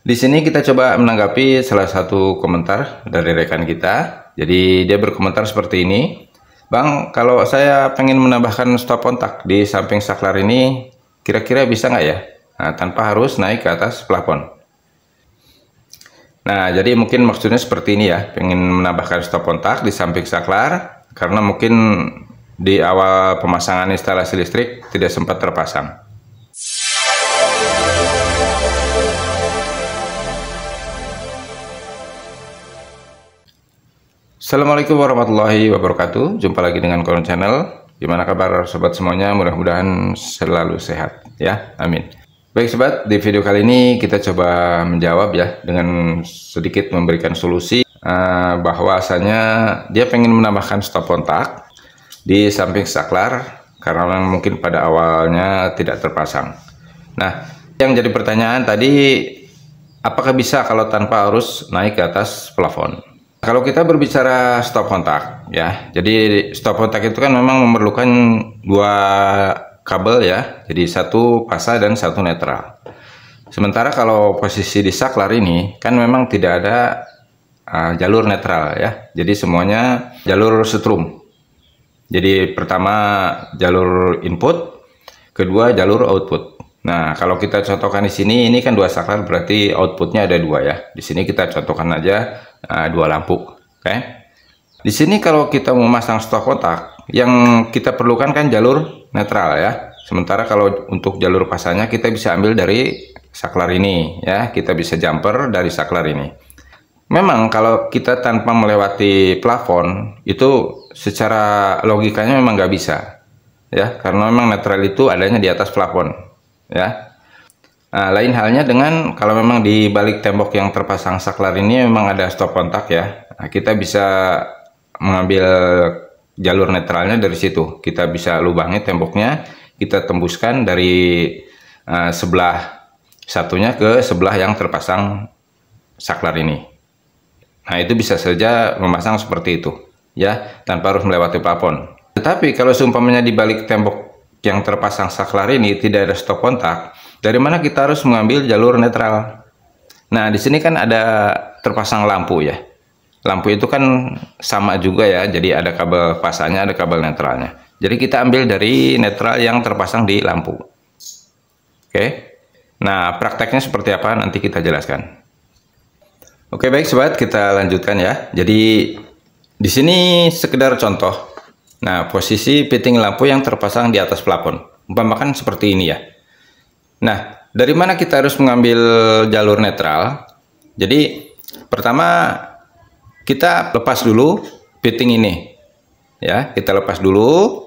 Di sini kita coba menanggapi salah satu komentar dari rekan kita. Jadi dia berkomentar seperti ini. Bang, kalau saya pengen menambahkan stop kontak di samping saklar ini, kira-kira bisa nggak ya? Nah, tanpa harus naik ke atas plafon. Nah, jadi mungkin maksudnya seperti ini ya, pengen menambahkan stop kontak di samping saklar, karena mungkin di awal pemasangan instalasi listrik tidak sempat terpasang. Assalamualaikum warahmatullahi wabarakatuh. Jumpa lagi dengan Koron Channel. Gimana kabar sobat semuanya? Mudah-mudahan selalu sehat ya. Amin. Baik sobat, di video kali ini kita coba menjawab ya dengan sedikit memberikan solusi bahwasanya dia pengen menambahkan stop kontak di samping saklar karena mungkin pada awalnya tidak terpasang. Nah, yang jadi pertanyaan tadi, apakah bisa kalau tanpa harus naik ke atas plafon? Kalau kita berbicara stop kontak ya, jadi stop kontak itu kan memang memerlukan dua kabel ya, jadi satu fasa dan satu netral. Sementara kalau posisi di saklar ini kan memang tidak ada jalur netral ya, jadi semuanya jalur setrum. Jadi pertama jalur input, kedua jalur output. Nah, kalau kita contohkan di sini, ini kan dua saklar, berarti outputnya ada dua ya. Di sini kita contohkan aja dua lampu, oke? Di sini kalau kita mau memasang stop kontak, yang kita perlukan kan jalur netral ya. Sementara kalau untuk jalur pasanya kita bisa ambil dari saklar ini ya, kita bisa jumper dari saklar ini. Memang kalau kita tanpa melewati plafon, itu secara logikanya memang nggak bisa ya, karena memang netral itu adanya di atas plafon ya. Nah, lain halnya dengan kalau memang di balik tembok yang terpasang saklar ini memang ada stop kontak ya. Nah, kita bisa mengambil jalur netralnya dari situ. Kita bisa lubangi temboknya, kita tembuskan dari sebelah satunya ke sebelah yang terpasang saklar ini. Nah, itu bisa saja memasang seperti itu ya, tanpa harus melewati plafon. Tetapi kalau seumpamanya di balik tembok yang terpasang saklar ini tidak ada stop kontak, dari mana kita harus mengambil jalur netral? Nah, di sini kan ada terpasang lampu ya. Lampu itu kan sama juga ya, jadi ada kabel fasanya, ada kabel netralnya. Jadi kita ambil dari netral yang terpasang di lampu. Oke. Nah, prakteknya seperti apa nanti kita jelaskan. Oke, baik sobat, kita lanjutkan ya. Jadi di sini sekedar contoh. Nah, posisi fitting lampu yang terpasang di atas plafon. Umpamakan seperti ini ya. Nah, dari mana kita harus mengambil jalur netral? Jadi, pertama kita lepas dulu fitting ini. Ya, kita lepas dulu.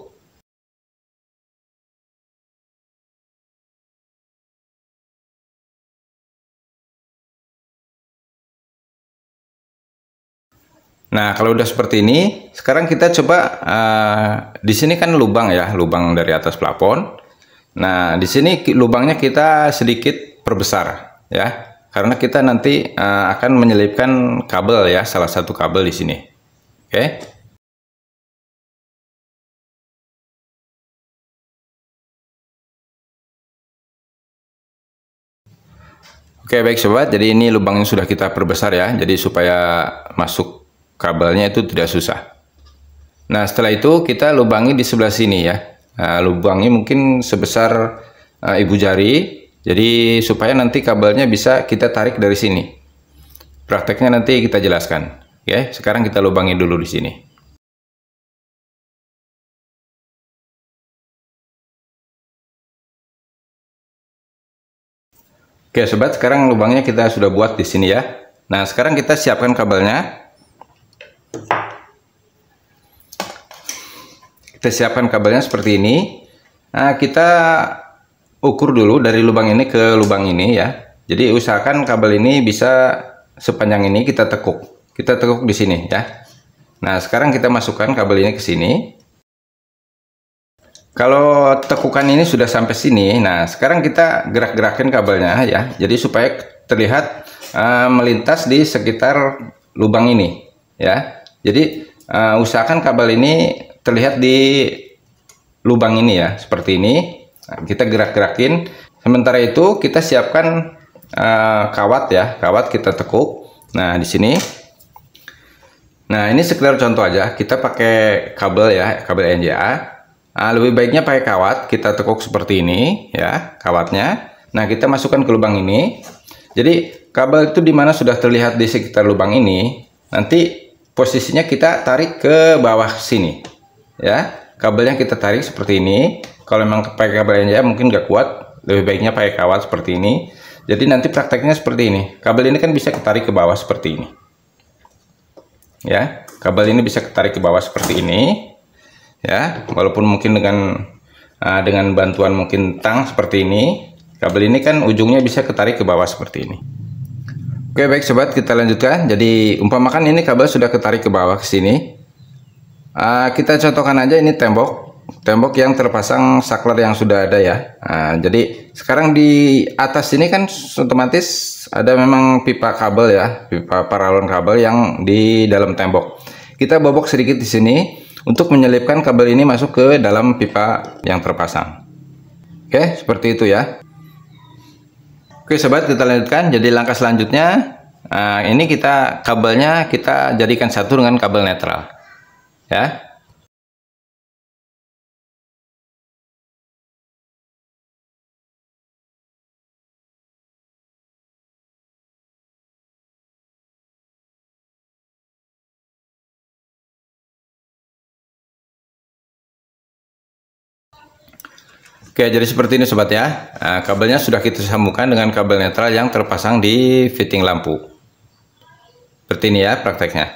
Nah, kalau udah seperti ini, sekarang kita coba di sini kan lubang ya, lubang dari atas plafon. Nah, di sini lubangnya kita sedikit perbesar ya, karena kita nanti akan menyelipkan kabel ya, salah satu kabel di sini. Oke. Oke, baik sobat, jadi ini lubangnya sudah kita perbesar ya, jadi supaya masuk kabelnya itu tidak susah. Nah, setelah itu kita lubangi di sebelah sini ya. Nah, lubangnya mungkin sebesar ibu jari, jadi supaya nanti kabelnya bisa kita tarik dari sini. Prakteknya nanti kita jelaskan. Ya, sekarang kita lubangi dulu di sini. Oke, sobat, sekarang lubangnya kita sudah buat di sini ya. Nah, sekarang kita siapkan kabelnya. Kita siapkan kabelnya seperti ini. Nah, kita ukur dulu dari lubang ini ke lubang ini ya. Jadi usahakan kabel ini bisa sepanjang ini, kita tekuk. Kita tekuk di sini ya. Nah, sekarang kita masukkan kabel ini ke sini. Kalau tekukan ini sudah sampai sini, nah sekarang kita gerak-gerakin kabelnya ya. Jadi supaya terlihat melintas di sekitar lubang ini ya. Jadi usahakan kabel ini terlihat di lubang ini ya, seperti ini. Nah, kita gerak-gerakin. Sementara itu kita siapkan kawat ya, kawat kita tekuk. Nah, di sini. Nah, ini sekedar contoh aja, kita pakai kabel ya, kabel NJA. Lebih baiknya pakai kawat, kita tekuk seperti ini ya, kawatnya. Nah, kita masukkan ke lubang ini. Jadi, kabel itu dimana sudah terlihat di sekitar lubang ini, nanti posisinya kita tarik ke bawah sini ya. Kabelnya kita tarik seperti ini. Kalau memang pakai kabel NJA mungkin nggak kuat, lebih baiknya pakai kawat seperti ini. Jadi nanti prakteknya seperti ini. Kabel ini kan bisa ketarik ke bawah seperti ini. Ya, kabel ini bisa ketarik ke bawah seperti ini ya, walaupun mungkin dengan bantuan mungkin tang seperti ini, kabel ini kan ujungnya bisa ketarik ke bawah seperti ini. Oke, baik sobat, kita lanjutkan. Jadi umpamakan ini kabel sudah ketarik ke bawah ke sini, kita contohkan aja ini tembok yang terpasang saklar yang sudah ada ya. Jadi sekarang di atas ini kan otomatis ada memang pipa kabel ya, pipa paralon kabel yang di dalam tembok. Kita bobok sedikit di sini untuk menyelipkan kabel ini masuk ke dalam pipa yang terpasang. Oke, seperti itu ya. Oke sobat, kita lanjutkan. Jadi langkah selanjutnya, ini kabelnya kita jadikan satu dengan kabel netral ya. Oke, jadi seperti ini sobat ya. Kabelnya sudah kita sambungkan dengan kabel netral yang terpasang di fitting lampu. Seperti ini ya prakteknya.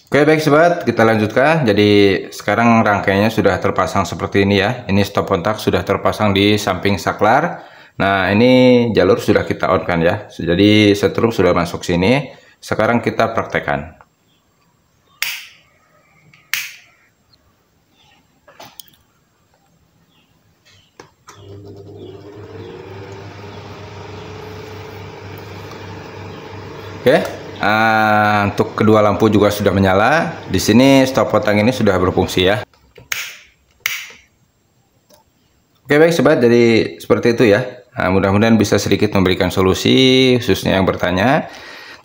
Oke, baik sobat, kita lanjutkan. Jadi sekarang rangkaiannya sudah terpasang seperti ini ya. Ini stop kontak sudah terpasang di samping saklar. Nah, ini jalur sudah kita on kan ya. Jadi setrum sudah masuk sini. Sekarang kita praktekkan. Oke, untuk kedua lampu juga sudah menyala. Di sini stop kontak ini sudah berfungsi ya. Oke, baik sobat, jadi seperti itu ya. Mudah-mudahan bisa sedikit memberikan solusi khususnya yang bertanya.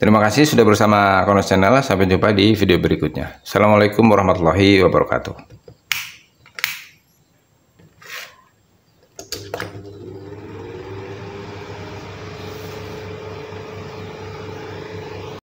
Terima kasih sudah bersama Konos Channel. Sampai jumpa di video berikutnya. Assalamualaikum warahmatullahi wabarakatuh.